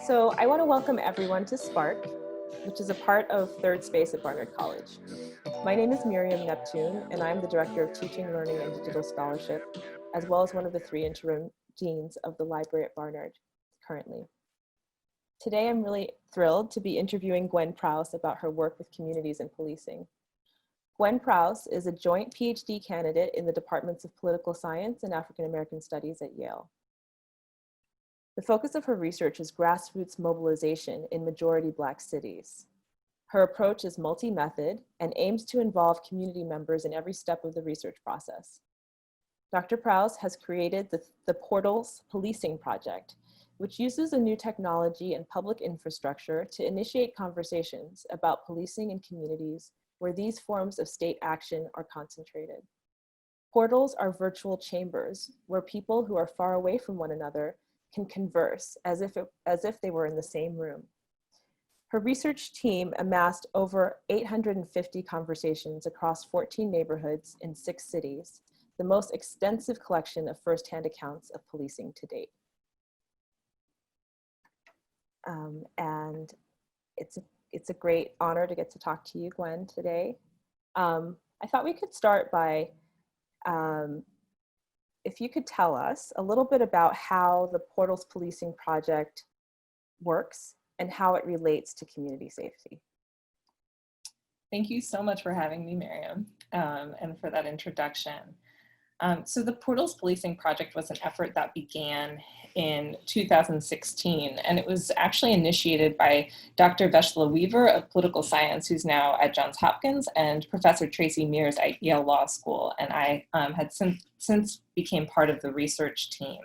So I want to welcome everyone to Spark, which is a part of ThirdSpace at Barnard College. My name is Miriam Neptune, and I'm the Director of Teaching, Learning, and Digital Scholarship, as well as one of the 3 interim deans of the library at Barnard currently. Today, I'm really thrilled to be interviewing Gwen Prowse about her work with communities and policing. Gwen Prowse is a joint PhD candidate in the Departments of Political Science and African American Studies at Yale. The focus of her research is grassroots mobilization in majority Black cities. Her approach is multi-method and aims to involve community members in every step of the research process. Dr. Prowse has created the Portals Policing Project, which uses a new technology and public infrastructure to initiate conversations about policing in communities where these forms of state action are concentrated. Portals are virtual chambers where people who are far away from one another can converse as if they were in the same room. Her research team amassed over 850 conversations across 14 neighborhoods in 6 cities, the most extensive collection of firsthand accounts of policing to date. And it's a great honor to get to talk to you, Gwen, today. I thought we could start by, if you could tell us a little bit about how the Portals Policing Project works and how it relates to community safety. Thank you so much for having me, Miriam, and for that introduction. So the Portals Policing Project was an effort that began in 2016, and it was actually initiated by Dr. Veshla Weaver of Political Science, who's now at Johns Hopkins, and Professor Tracy Mears at Yale Law School, and I had since became part of the research team.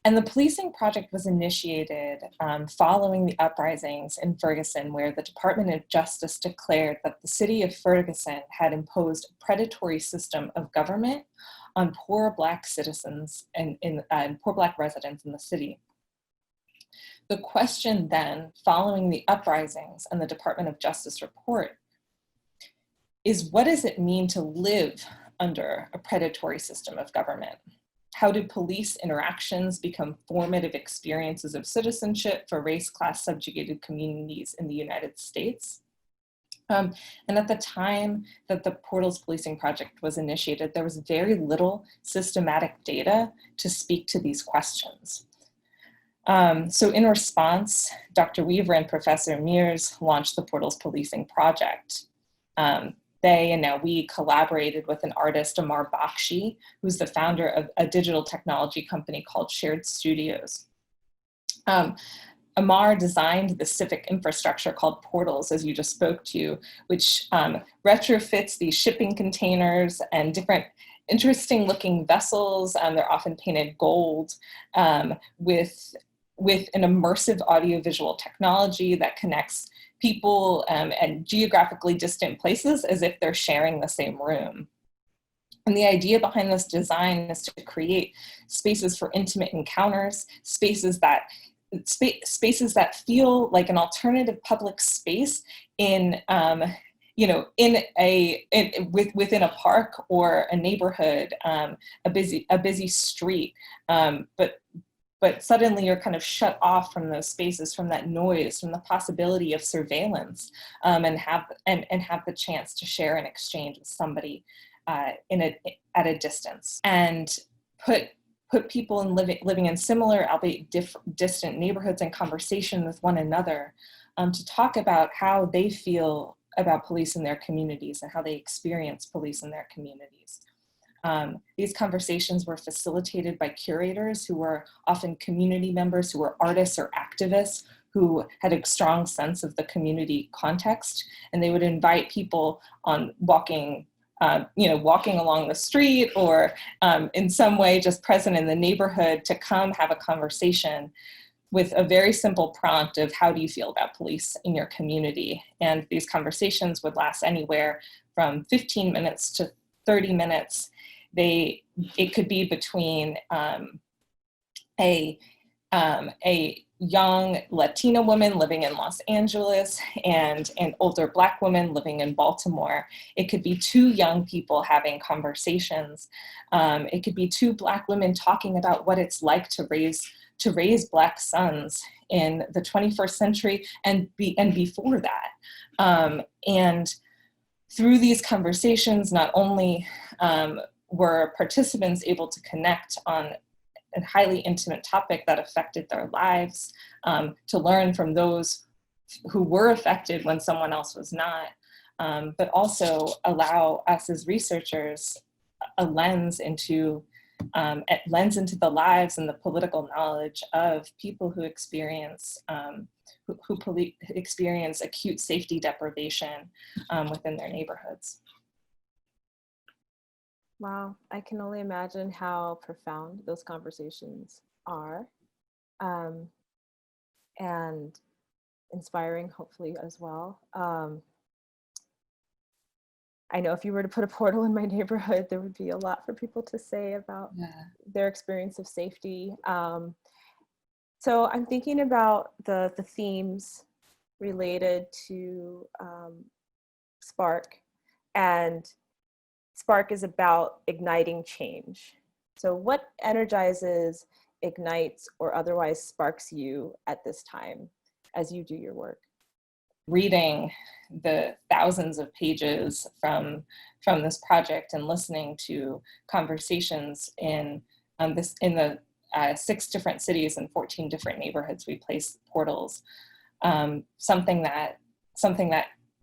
And the policing project was initiated following the uprisings in Ferguson, where the Department of Justice declared that the city of Ferguson had imposed a predatory system of government on poor Black citizens and poor Black residents in the city. The question then, following the uprisings and the Department of Justice report, is what does it mean to live under a predatory system of government? How do police interactions become formative experiences of citizenship for race, class, subjugated communities in the United States? And at the time that the Portals Policing Project was initiated, there was very little systematic data to speak to these questions. So in response, Dr. Weaver and Professor Mears launched the Portals Policing Project. They and now we collaborated with an artist, Amar Bakshi, who's the founder of a digital technology company called Shared Studios. Amar designed the civic infrastructure called Portals, as you just spoke to, which retrofits these shipping containers and different interesting looking vessels. They're often painted gold with an immersive audiovisual technology that connects people and geographically distant places as if they're sharing the same room. And the idea behind this design is to create spaces for intimate encounters, spaces that feel like an alternative public space in within a park or a neighborhood, a busy street, but suddenly you're kind of shut off from those spaces, from that noise, from the possibility of surveillance, and have the chance to share and exchange with somebody at a distance, and put people living in similar, albeit distant neighborhoods in conversation with one another, to talk about how they feel about police in their communities and how they experience police in their communities. These conversations were facilitated by curators who were often community members, who were artists or activists, who had a strong sense of the community context, and they would invite people on walking along the street or in some way just present in the neighborhood to come have a conversation with a very simple prompt of how do you feel about police in your community? And these conversations would last anywhere from 15 minutes to 30 minutes. It could be between a young Latina woman living in Los Angeles and an older Black woman living in Baltimore. It could be 2 young people having conversations. It could be 2 Black women talking about what it's like to raise to raise Black sons in the 21st century and before that. And through these conversations, not only were participants able to connect on a highly intimate topic that affected their lives, to learn from those who were affected when someone else was not, but also allow us as researchers a lens into the lives and the political knowledge of people who experience experience acute safety deprivation within their neighborhoods. Wow, I can only imagine how profound those conversations are, and inspiring, hopefully, as well. I know if you were to put a portal in my neighborhood, there would be a lot for people to say about their experience of safety. So I'm thinking about the themes related to Spark, and Spark is about igniting change. So what energizes, ignites, or otherwise sparks you at this time as you do your work? Reading the thousands of pages from this project and listening to conversations in the 6 different cities and 14 different neighborhoods we place portals. Something that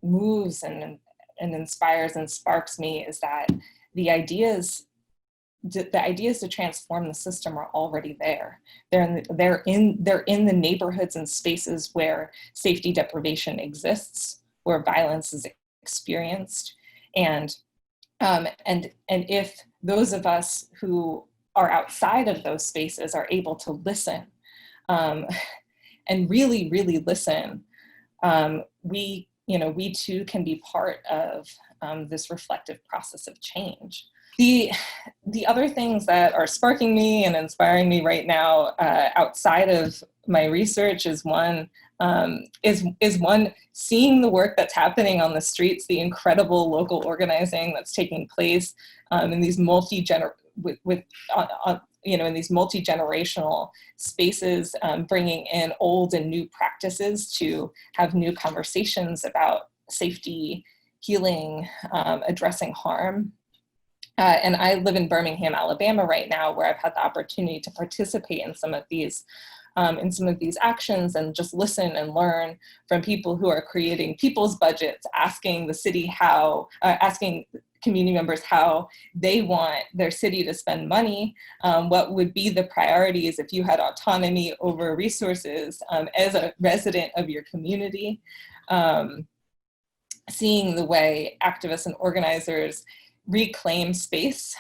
moves and inspires and sparks me is that the ideas to transform the system are already there. They're in the neighborhoods and spaces where safety deprivation exists, where violence is experienced, and if those of us who are outside of those spaces are able to listen, and really listen, we too can be part of this reflective process of change. The other things that are sparking me and inspiring me right now, outside of my research, is one seeing the work that's happening on the streets, the incredible local organizing that's taking place in these in these multi-generational spaces, bringing in old and new practices to have new conversations about safety, healing, addressing harm. And I live in Birmingham, Alabama right now, where I've had the opportunity to participate in some of these actions and just listen and learn from people who are creating people's budgets, asking the city asking community members how they want their city to spend money, what would be the priorities if you had autonomy over resources as a resident of your community, seeing the way activists and organizers reclaim space.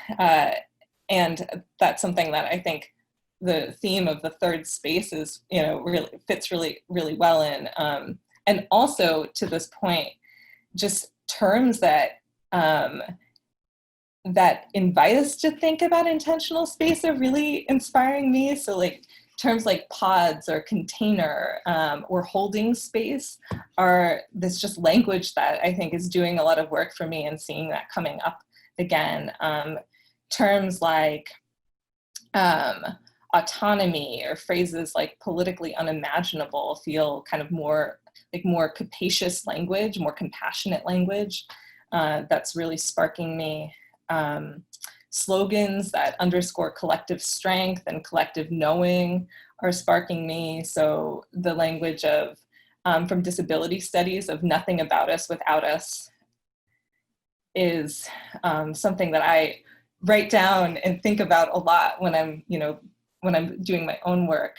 And that's something that I think the theme of the third space is, really fits really well in. And also to this point, just terms that that invite us to think about intentional space are really inspiring me. So like terms like pods or container or holding space are this just language that I think is doing a lot of work for me and seeing that coming up again. Terms like autonomy or phrases like politically unimaginable feel kind of more capacious language, more compassionate language that's really sparking me. Slogans that underscore collective strength and collective knowing are sparking me. So the language of, from disability studies, of nothing about us without us is something that I write down and think about a lot when I'm doing my own work.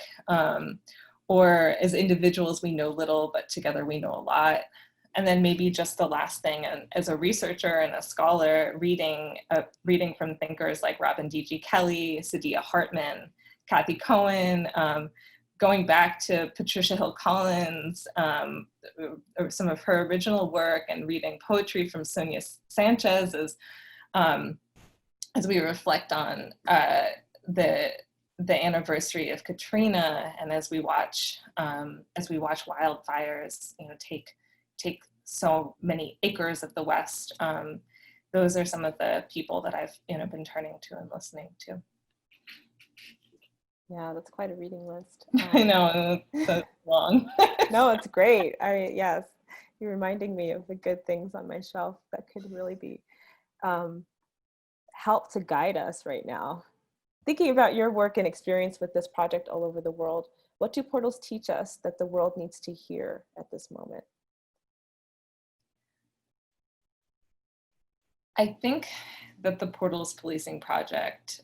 Or as individuals, we know little, but together we know a lot. And then maybe just the last thing, and as a researcher and a scholar, reading from thinkers like Robin D.G. Kelley, Saidiya Hartman, Kathy Cohen, going back to Patricia Hill Collins, or some of her original work, and reading poetry from Sonia Sanchez as we reflect on the anniversary of Katrina, and as we watch wildfires, take so many acres of the West. Those are some of the people that I've been turning to and listening to. Yeah, that's quite a reading list. I know, it's so long. No, it's great. Yes, you're reminding me of the good things on my shelf that could really be um, help to guide us right now. Thinking about your work and experience with this project all over the world, what do portals teach us that the world needs to hear at this moment? I think that the Portals Policing Project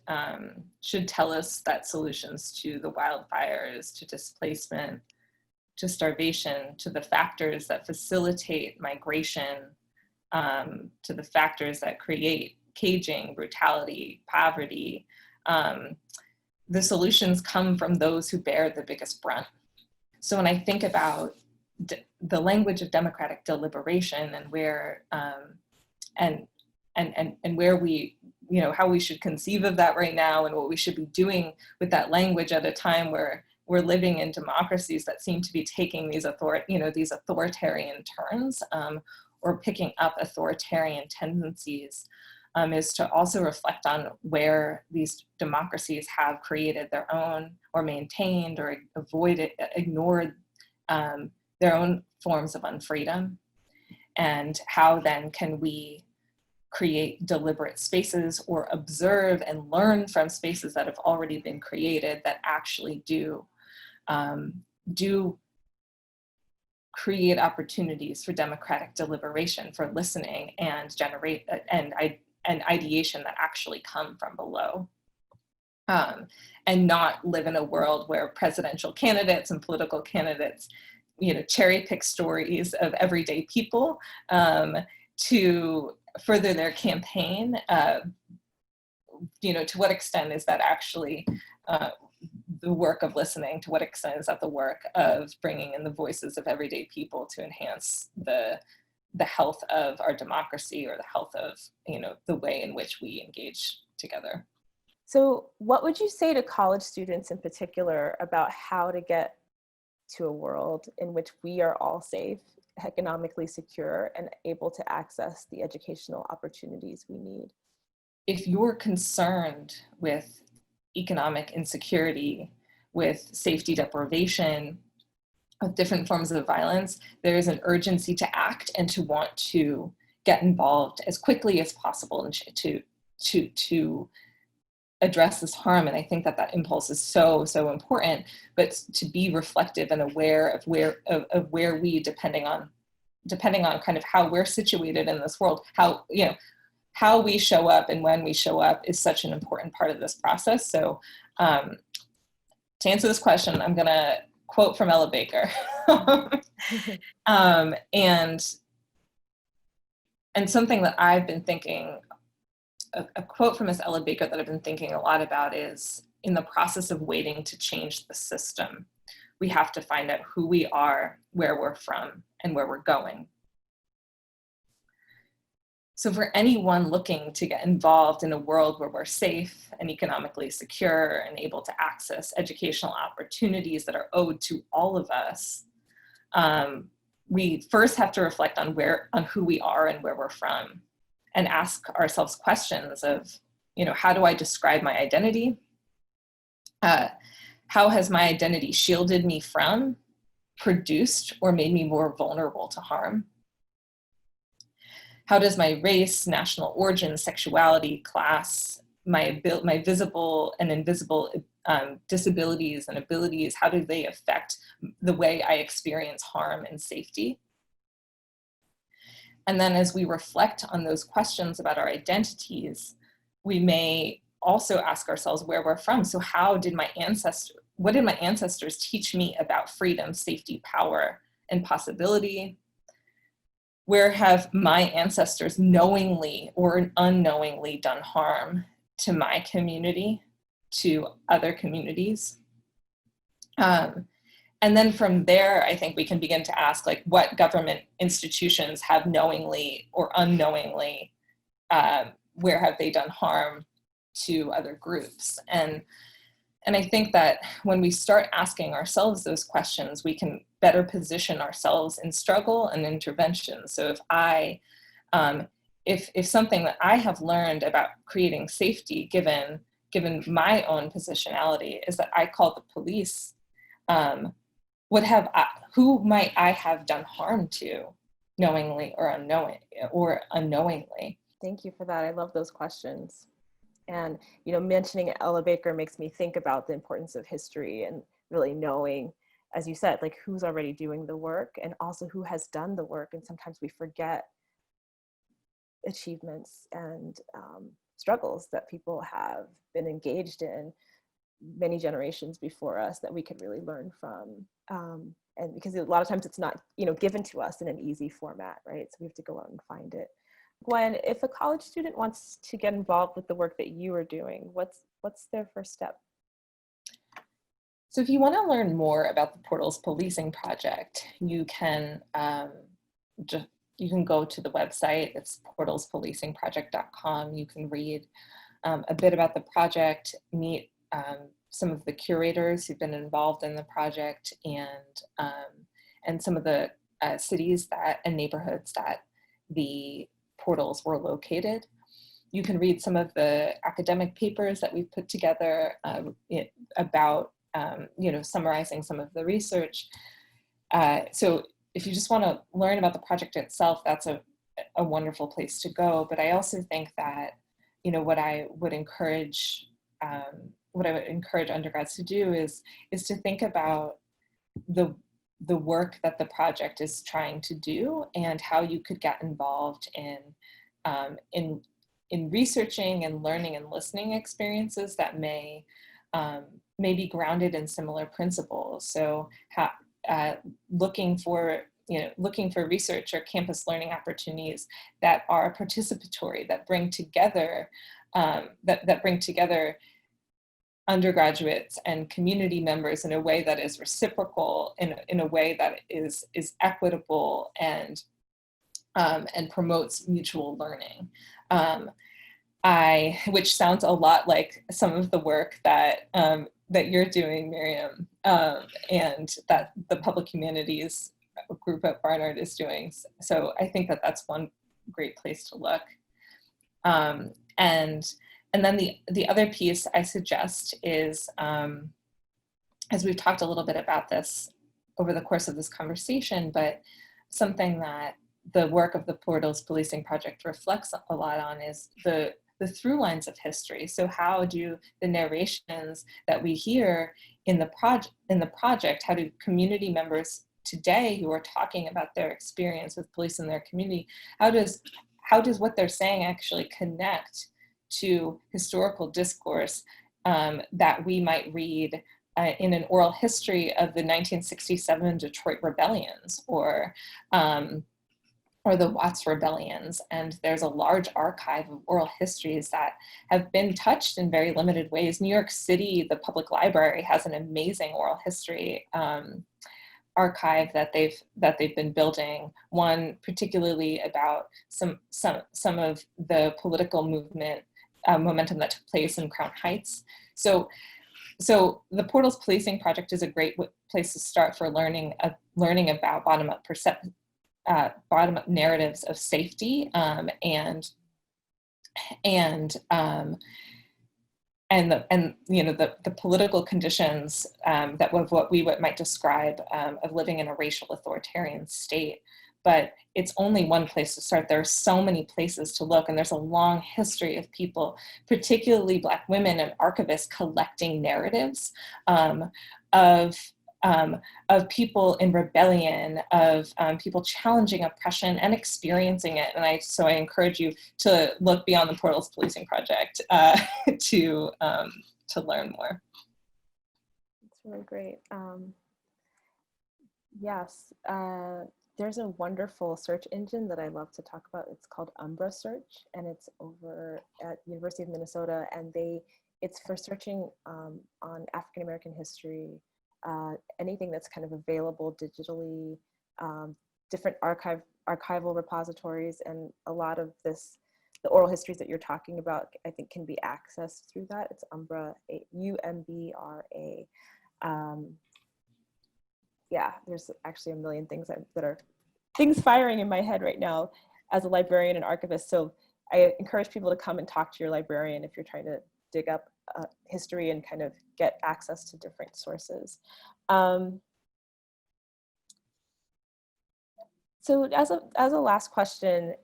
should tell us that solutions to the wildfires, to displacement, to starvation, to the factors that facilitate migration, to the factors that create caging, brutality, poverty, the solutions come from those who bear the biggest brunt. So when I think about the language of democratic deliberation and where and where we, how we should conceive of that right now and what we should be doing with that language at a time where we're living in democracies that seem to be taking these these authoritarian turns, or picking up authoritarian tendencies, is to also reflect on where these democracies have created their own or maintained or ignored their own forms of unfreedom, and how then can we create deliberate spaces or observe and learn from spaces that have already been created that actually do create opportunities for democratic deliberation, for listening and generate and ideation that actually come from below. And not live in a world where presidential candidates and political candidates, cherry pick stories of everyday people to further their campaign. To what extent is that actually the work of listening? To what extent is that the work of bringing in the voices of everyday people to enhance the health of our democracy, or the health of the way in which we engage together? So what would you say to college students in particular about how to get to a world in which we are all safe, economically secure, and able to access the educational opportunities we need? If you're concerned with economic insecurity, with safety deprivation, with different forms of violence, there is an urgency to act and to want to get involved as quickly as possible and to address this harm. And I think that impulse is so important, but to be reflective and aware of where we, depending on kind of how we're situated in this world, how we show up and when we show up is such an important part of this process. So to answer this question, I'm gonna quote from Ella Baker. And something that I've been thinking, a quote from Miss Ella Baker that I've been thinking a lot about is, in the process of waiting to change the system, we have to find out who we are, where we're from, and where we're going. So for anyone looking to get involved in a world where we're safe and economically secure and able to access educational opportunities that are owed to all of us, we first have to reflect on who we are and where we're from, and ask ourselves questions of, how do I describe my identity? How has my identity shielded me from, produced, or made me more vulnerable to harm? How does my race, national origin, sexuality, class, my visible and invisible disabilities and abilities, how do they affect the way I experience harm and safety? And then as we reflect on those questions about our identities, we may also ask ourselves where we're from. So what did my ancestors teach me about freedom, safety, power, and possibility? Where have my ancestors knowingly or unknowingly done harm to my community, to other communities? And then from there, I think we can begin to ask, what government institutions have knowingly or unknowingly, where have they done harm to other groups? And I think that when we start asking ourselves those questions, we can better position ourselves in struggle and intervention. So if something that I have learned about creating safety, given given my own positionality, is that I call the police, who might I have done harm to, knowingly or unknowingly? Thank you for that. I love those questions. And, you know, mentioning Ella Baker makes me think about the importance of history and really knowing, as you said, like who's already doing the work and also who has done the work. And sometimes we forget achievements and struggles that people have been engaged in many generations before us that we could really learn from. And because a lot of times it's not, you know, given to us in an easy format, right? So we have to go out and find it. Gwen, if a college student wants to get involved with the work that you are doing, what's their first step? So if you want to learn more about the Portals Policing Project, you can go to the website. It's portalspolicingproject.com. You can read a bit about the project, meet some of the curators who've been involved in the project, and some of the cities and neighborhoods that the portals were located. You can read some of the academic papers that we've put together about, summarizing some of the research. So if you just want to learn about the project itself, that's a wonderful place to go. But I also think that, you know, what I would encourage undergrads to do is to think about the work that the project is trying to do and how you could get involved in researching and learning and listening experiences that may be grounded in similar principles. So looking for research or campus learning opportunities that are participatory, that bring together undergraduates and community members in a way that is reciprocal, in a way that is equitable and promotes mutual learning. Which sounds a lot like some of the work that you're doing, Miriam, and that the Public Humanities group at Barnard is doing. So I think that that's one great place to look. And then the other piece I suggest is, as we've talked a little bit about this over the course of this conversation, but something that the work of the Portals Policing Project reflects a lot on is the through lines of history. So how do the narrations that we hear in the project, how do community members today who are talking about their experience with police in their community, how does what they're saying actually connect to historical discourse that we might read in an oral history of the 1967 Detroit rebellions or the Watts rebellions? And there's a large archive of oral histories that have been touched in very limited ways. New York City, the public library, has an amazing oral history archive that they've been building, one particularly about some of the political movement momentum that took place in Crown Heights. So the Portals Policing Project is a great place to start for learning about bottom-up narratives of safety and the political conditions that what we might describe of living in a racial authoritarian state. But it's only one place to start. There are so many places to look, and there's a long history of people, particularly Black women and archivists, collecting narratives of people in rebellion, of people challenging oppression and experiencing it. And so I encourage you to look beyond the Portals Policing Project to learn more. It's really great. Yes. There's a wonderful search engine that I love to talk about. It's called Umbra Search, and it's over at University of Minnesota, and it's for searching on African American history, anything that's kind of available digitally, different archival repositories, and a lot of the oral histories that you're talking about, I think, can be accessed through that. It's Umbra, UMBRA. Yeah, there's actually a million things that are things firing in my head right now as a librarian and archivist. So I encourage people to come and talk to your librarian if you're trying to dig up history and kind of get access to different sources. So as a last question,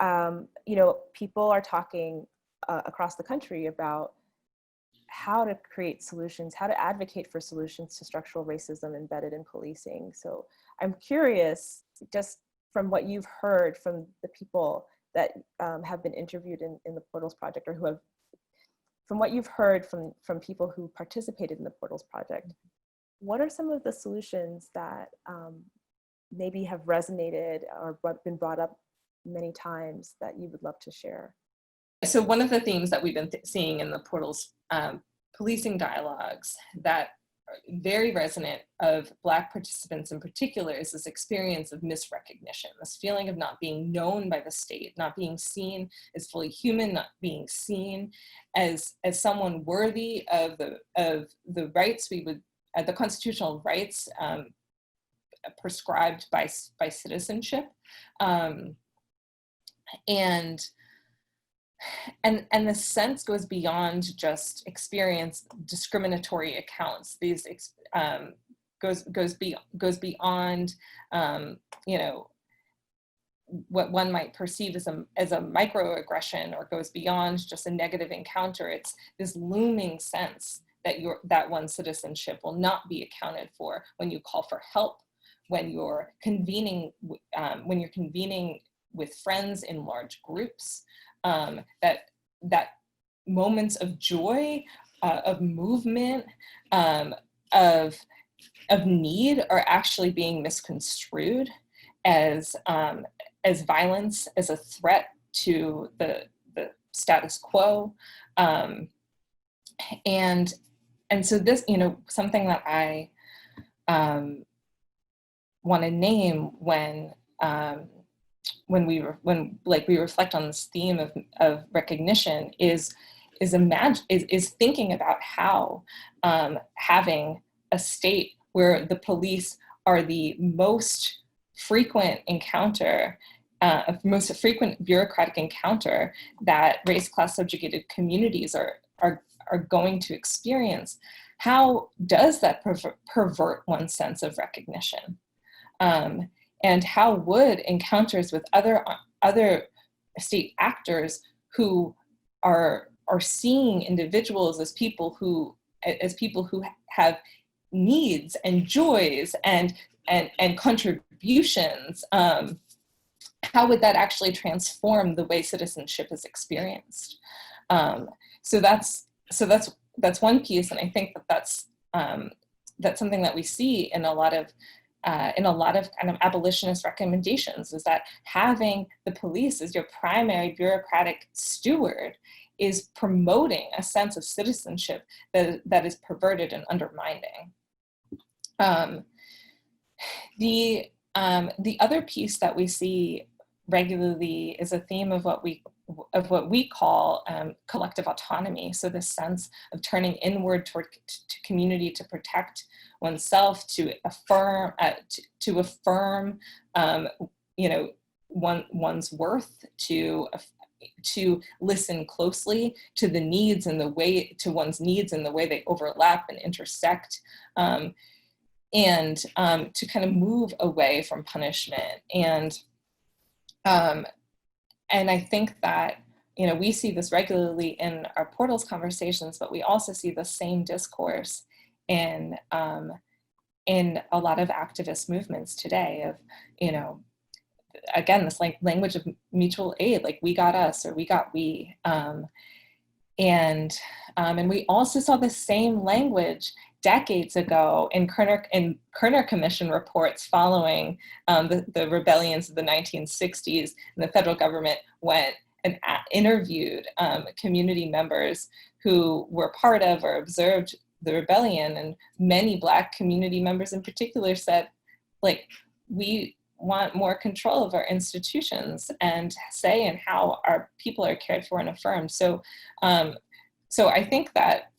you know, people are talking across the country about how to create solutions, how to advocate for solutions to structural racism embedded in policing. So I'm curious, just from what you've heard from the people that have been interviewed in the Portals Project, or who have, from what you've heard from people who participated in the Portals Project, what are some of the solutions that maybe have resonated or been brought up many times that you would love to share? So one of the themes that we've been seeing in the Portals policing dialogues that are very resonant of Black participants in particular is this experience of misrecognition, this feeling of not being known by the state, not being seen as fully human, not being seen as someone worthy of the rights we would, the constitutional rights prescribed by citizenship. And the sense goes beyond just experience discriminatory accounts. These goes beyond you know, what one might perceive as a microaggression, or goes beyond just a negative encounter. It's this looming sense that one's citizenship will not be accounted for when you call for help, when you're convening with friends in large groups. That moments of joy, of movement, of need are actually being misconstrued as violence, as a threat to the status quo, and so this, you know, something that I want to name when we reflect on this theme of recognition is thinking about how having a state where the police are the most frequent encounter, most frequent bureaucratic encounter that race, class, subjugated communities are going to experience. How does that pervert one's sense of recognition? And how would encounters with other state actors who are seeing individuals as people who have needs and joys and contributions, how would that actually transform the way citizenship is experienced? So that's one piece, and I think that's something that we see in a lot of kind of abolitionist recommendations, is that having the police as your primary bureaucratic steward is promoting a sense of citizenship that is perverted and undermining. The other piece that we see regularly is a theme of what we call collective autonomy. So this sense of turning inward to community to protect oneself, to affirm, you know, one's worth, to listen closely to the needs and one's needs and the way they overlap and intersect, and to kind of move away from punishment. And I think that, you know, we see this regularly in our Portals conversations, but we also see the same discourse in a lot of activist movements today of, you know, again, this language of mutual aid, like we got us or we got we. And we also saw the same language decades ago in Kerner Commission reports following the rebellions of the 1960s, and the federal government went and interviewed community members who were part of or observed the rebellion, and many Black community members in particular said, like, we want more control of our institutions and say in how our people are cared for and affirmed. So I think that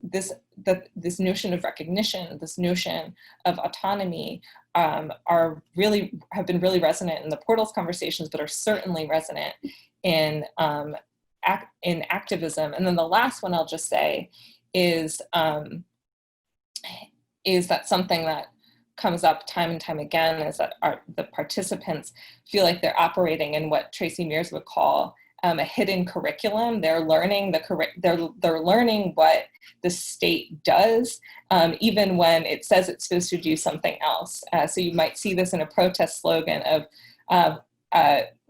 this notion of recognition, this notion of autonomy, have been really resonant in the Portals conversations, but are certainly resonant in in activism. And then the last one I'll just say is that something that comes up time and time again is that the participants feel like they're operating in what Tracy Mears would call a hidden curriculum. They're learning they're learning what the state does, even when it says it's supposed to do something else. So you might see this in a protest slogan of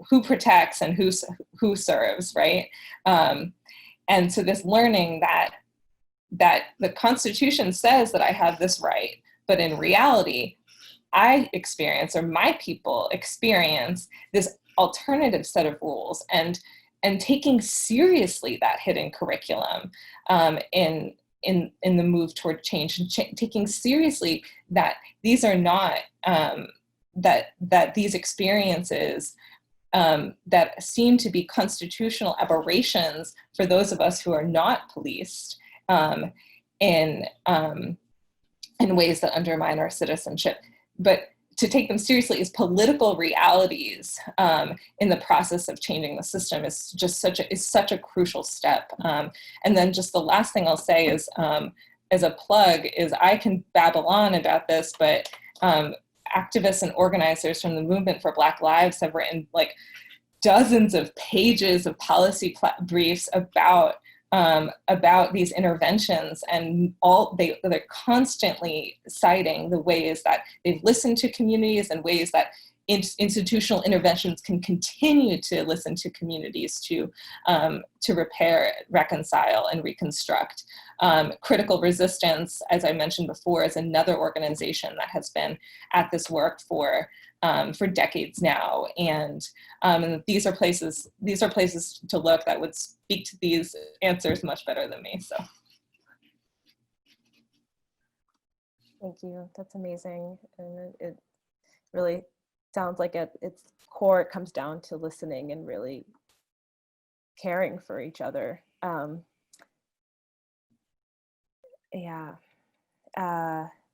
who protects and who serves, right? And so this learning that the Constitution says that I have this right, but in reality, I experience, or my people experience, this alternative set of rules, and taking seriously that hidden curriculum in the move toward change, and taking seriously that these are not that these experiences that seem to be constitutional aberrations for those of us who are not policed in ways that undermine our citizenship, but to take them seriously as political realities in the process of changing the system is just such a crucial step. And then just the last thing I'll say is, as a plug, is I can babble on about this, but activists and organizers from the Movement for Black Lives have written like dozens of pages of policy briefs about these interventions, and they're constantly citing the ways that they've listened to communities and ways that institutional interventions can continue to listen to communities to repair, reconcile, and reconstruct. Critical Resistance, as I mentioned before, is another organization that has been at this work for decades now, and these are places to look that would speak to these answers much better than me. So, thank you. That's amazing, and it really sounds like at its core, it comes down to listening and really caring for each other.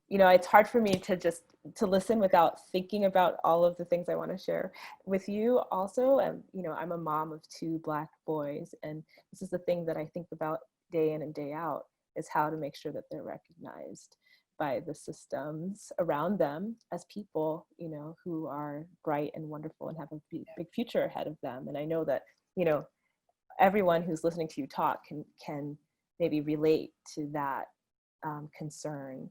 You know, it's hard for me to listen without thinking about all of the things I want to share with you also. And, you know, I'm a mom of 2 Black boys, and this is the thing that I think about day in and day out, is how to make sure that they're recognized by the systems around them as people, you know, who are bright and wonderful and have a big future ahead of them. And I know that, you know, everyone who's listening to you talk can maybe relate to that concern.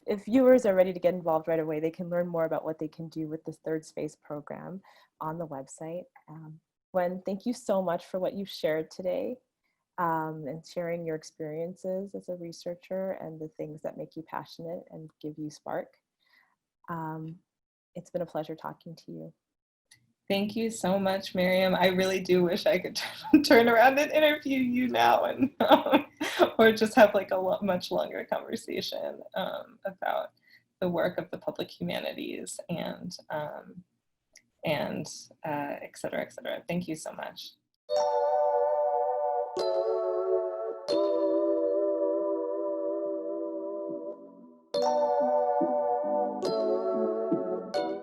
If viewers are ready to get involved right away, they can learn more about what they can do with this ThirdSpace program on the website. Gwen, thank you so much for what you've shared today, and sharing your experiences as a researcher and the things that make you passionate and give you spark. It's been a pleasure talking to you. thank you so much, Miriam. I really do wish I could turn around and interview you now, and or just have like a much longer conversation about the work of the public humanities and et cetera, et cetera. Thank you so much.